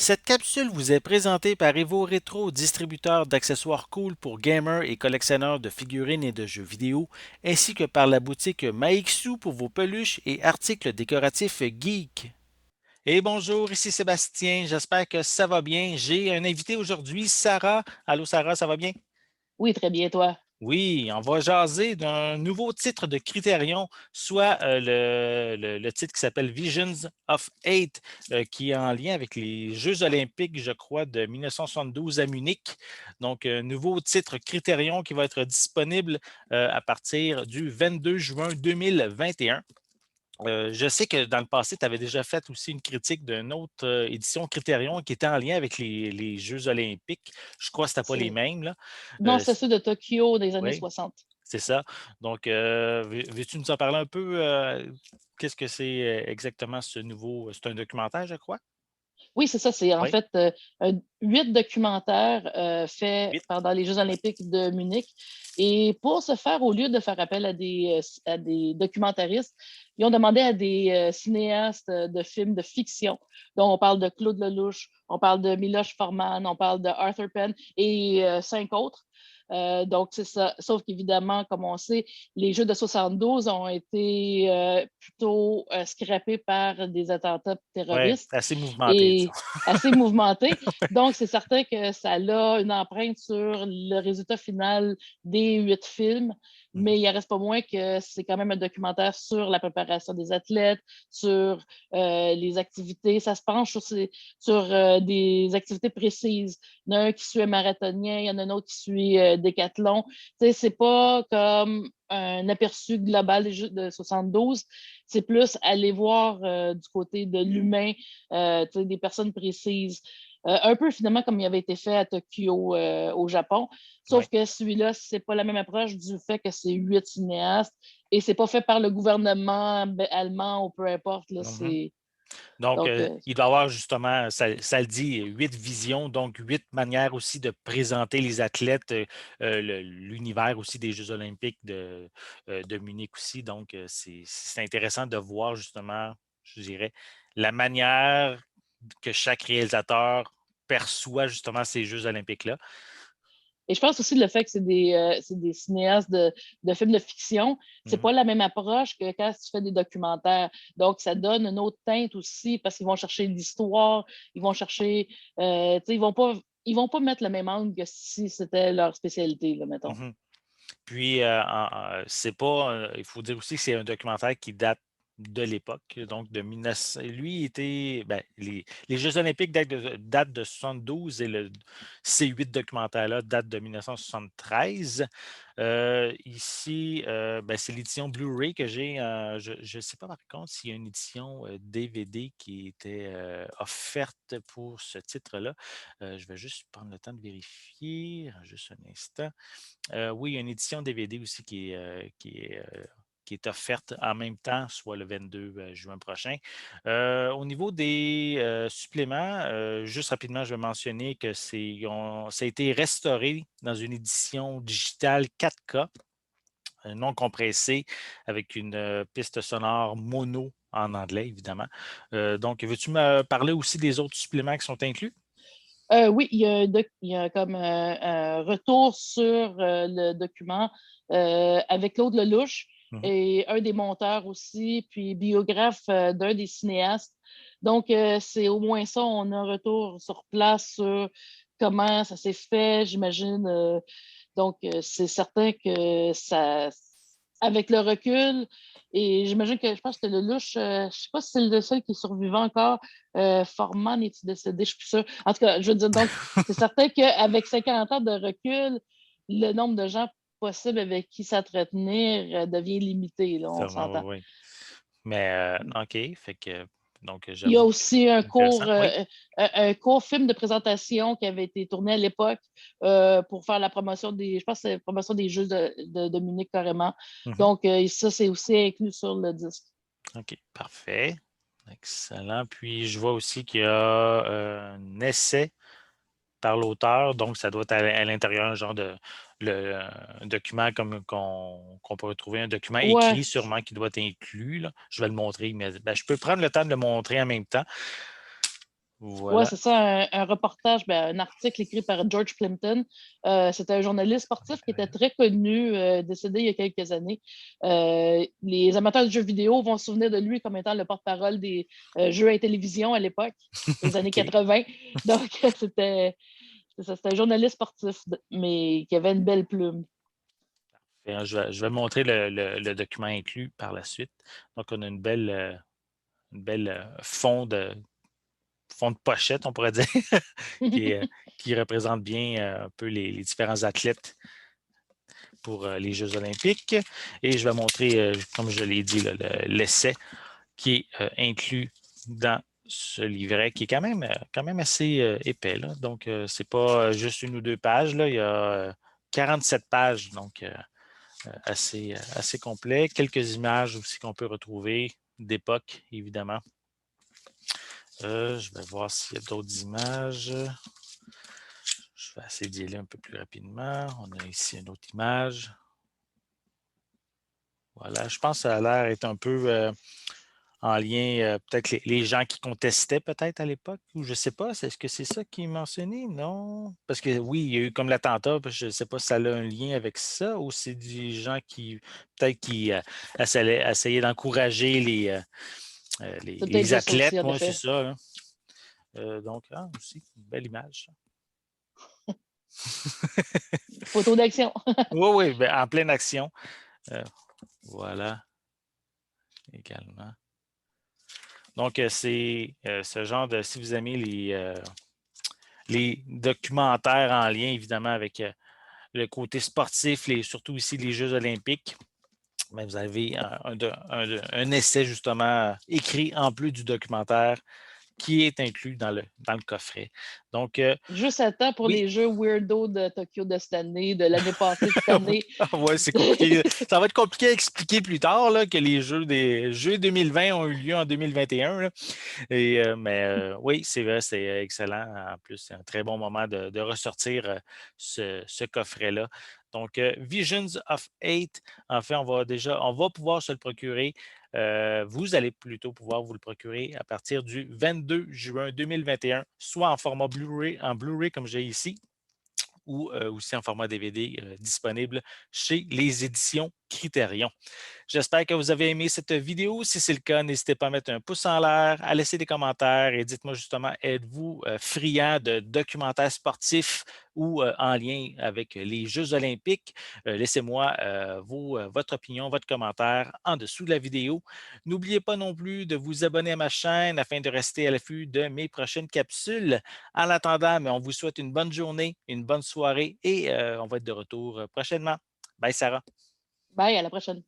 Cette capsule vous est présentée par Evo Retro, distributeur d'accessoires cool pour gamers et collectionneurs de figurines et de jeux vidéo, ainsi que par la boutique Maixu pour vos peluches et articles décoratifs geek. Et bonjour, ici Sébastien, j'espère que ça va bien. J'ai un invité aujourd'hui, Sarah. Allô Sarah, ça va bien? Oui, très bien, toi. Oui, on va jaser d'un nouveau titre de Criterion, soit le titre qui s'appelle Visions of Eight, qui est en lien avec les Jeux olympiques, je crois, de 1972 à Munich. Donc, un nouveau titre Criterion qui va être disponible à partir du 22 juin 2021. Je sais que dans le passé, tu avais déjà fait aussi une critique d'une autre édition Criterion qui était en lien avec les Jeux olympiques. Je crois que ce n'était pas les C'est- mêmes, là. Non, Euh, c'est ceux de Tokyo des années oui. 60. C'est ça. Donc, veux-tu nous en parler un peu? Qu'est-ce que c'est exactement ce nouveau? C'est un documentaire, je crois? Oui, c'est ça. C'est en Oui. fait 8 documentaires faits 8. pendant les Jeux olympiques de Munich. Et pour ce faire, au lieu de faire appel à des documentaristes, ils ont demandé à des cinéastes de films de fiction. Donc, on parle de Claude Lelouch, on parle de Miloš Forman, on parle de Arthur Penn et 5 autres. Donc, c'est ça. Sauf qu'évidemment, comme on sait, les Jeux de 72 ont été plutôt scrappés par des attentats Oui, terroristes assez mouvementé, disons. et assez mouvementé. Donc, c'est certain que ça a une empreinte sur le résultat final des 8 films, Mhm. mais il en reste pas moins que c'est quand même un documentaire sur la préparation des athlètes, sur les activités. Ça se penche sur des activités précises. Il y en a un qui suit un marathonien, il y en a un autre qui suit décathlon. Tu sais, c'est pas comme un aperçu global des Jeux de 72, c'est plus aller voir du côté de l'humain, des personnes précises. Un peu finalement comme il avait été fait à Tokyo au Japon. Oui. Sauf que celui-là, c'est pas la même approche du fait que c'est 8 cinéastes et c'est pas fait par le gouvernement allemand ou peu importe. Là, Mhm. c'est... Donc, Donc, il doit y avoir justement, ça le dit, 8 visions, donc 8 manières aussi de présenter les athlètes, l'univers aussi des Jeux olympiques de Munich aussi. Donc, c'est intéressant de voir justement, je dirais, la manière que chaque réalisateur perçoit justement ces Jeux olympiques-là. et je pense aussi le fait que c'est des cinéastes de films de fiction, c'est Mhm. pas la même approche que quand tu fais des documentaires. Donc, ça donne une autre teinte aussi parce qu'ils vont chercher l'histoire, ils vont chercher, tu sais, ils vont pas mettre le même angle que si c'était leur spécialité, là, mettons. Mhm. Puis, c'est pas, il faut dire aussi que c'est un documentaire qui date de l'époque, donc de 1900. Lui, il était, ben, les Jeux olympiques datent de 72 et ces 8 documentaires-là datent de 1973. Ici, ben, c'est l'édition Blu-ray que j'ai. Je ne sais pas par contre s'il y a une édition DVD qui était offerte pour ce titre-là. Je vais juste prendre le temps de vérifier, juste un instant. Oui, il y a une édition DVD aussi qui est offerte en même temps, soit le 22 juin prochain. Au niveau des suppléments, juste rapidement, je vais mentionner que ça a été restauré dans une édition digitale 4K, non compressée, avec une piste sonore mono en anglais, évidemment. Donc, veux-tu me parler aussi des autres suppléments qui sont inclus? Oui, il y a comme un retour sur le document avec Claude Lelouch Mhm. et un des monteurs aussi, puis biographe d'un des cinéastes. Donc, c'est au moins ça, on a un retour sur place sur comment ça s'est fait, j'imagine. Donc, c'est certain que ça, avec le recul, et j'imagine que je pense que Lelouch, je ne sais pas si c'est le seul qui est survivant encore. Forman est-il décédé? Je suis plus sûre. En tout cas, je veux dire, donc, c'est certain qu'avec 50 ans de recul, le nombre de gens possibles avec qui s'entretenir devient limité, là, on Sûrement, s'entend. oui, oui. Mais, OK, fait que, donc, Il y a j'avoue que aussi c'est intéressant. Oui. un court film de présentation qui avait été tourné à l'époque pour faire la promotion je pense que c'est la promotion des Jeux de Munich carrément. Mhm. Donc, ça, c'est aussi inclus sur le disque. OK, parfait. Excellent. Puis, je vois aussi qu'il y a un essai par l'auteur, donc ça doit être à l'intérieur un genre de un document comme qu'on peut retrouver, un document Ouais, écrit sûrement qui doit être inclus, là. Je vais le montrer, mais ben, je peux prendre le temps de le montrer en même temps. Ouais, Voilà. c'est ça, un reportage, ben, un article écrit par George Plimpton. C'était un journaliste sportif qui était très connu, décédé il y a quelques années. Les amateurs de jeux vidéo vont se souvenir de lui comme étant le porte-parole des jeux à télévision à l'époque, les années OK. 80. Donc, c'était un journaliste sportif, mais qui avait une belle plume. Je vais montrer le document inclus par la suite. Donc, on a une belle fond de pochette, on pourrait dire, qui, est, qui représente bien un peu les différents athlètes pour les Jeux olympiques. Et je vais montrer, comme je l'ai dit, l'essai qui est inclus dans ce livret qui est quand même assez épais. Là. Donc, ce n'est pas juste une ou deux pages. Là. Il y a 47 pages, donc assez complet. Quelques images aussi qu'on peut retrouver d'époque, évidemment. Je vais voir s'il y a d'autres images. Je vais essayer d'y aller un peu plus rapidement. On a ici une autre image. Voilà, je pense que ça a l'air d'être un peu en lien, peut-être les gens qui contestaient peut-être à l'époque, ou je ne sais pas, est-ce que c'est ça qui est mentionné? Non? Parce que oui, il y a eu comme l'attentat, je ne sais pas si ça a un lien avec ça, ou c'est des gens qui peut-être qui essayaient d'encourager C'est peut-être les juste ça aussi, athlètes. en Oui, c'est effet. ça. Hein. Donc, aussi, une belle image. Photo d'action. Oui, oui, ben, en pleine action. Voilà, également. Donc, c'est ce genre de, si vous aimez les documentaires en lien, évidemment, avec le côté sportif, surtout ici les Jeux olympiques, mais vous avez un essai, justement, écrit en plus du documentaire qui est inclus dans le coffret. Donc, Juste à temps pour oui, les jeux weirdo de Tokyo de cette année, de l'année passée, de cette année. ouais, c'est compliqué. Ça va être compliqué à expliquer plus tard là, que les Jeux 2020 ont eu lieu en 2021. Là. Oui, c'est vrai, c'est excellent. En plus, c'est un très bon moment de ressortir ce coffret-là. Donc, Visions of Eight, en fait, on va pouvoir se le procurer. Vous allez plutôt pouvoir vous le procurer à partir du 22 juin 2021, soit en Blu-ray comme j'ai ici, ou aussi en format DVD disponible chez les éditions Criterion. J'espère que vous avez aimé cette vidéo. Si c'est le cas, n'hésitez pas à mettre un pouce en l'air, à laisser des commentaires et dites-moi justement, êtes-vous friand de documentaires sportifs ou en lien avec les Jeux olympiques? Laissez-moi votre opinion, votre commentaire en dessous de la vidéo. N'oubliez pas non plus de vous abonner à ma chaîne afin de rester à l'affût de mes prochaines capsules. En attendant, mais on vous souhaite une bonne journée, une bonne soirée et on va être de retour prochainement. Bye Sarah. Bye, à la prochaine.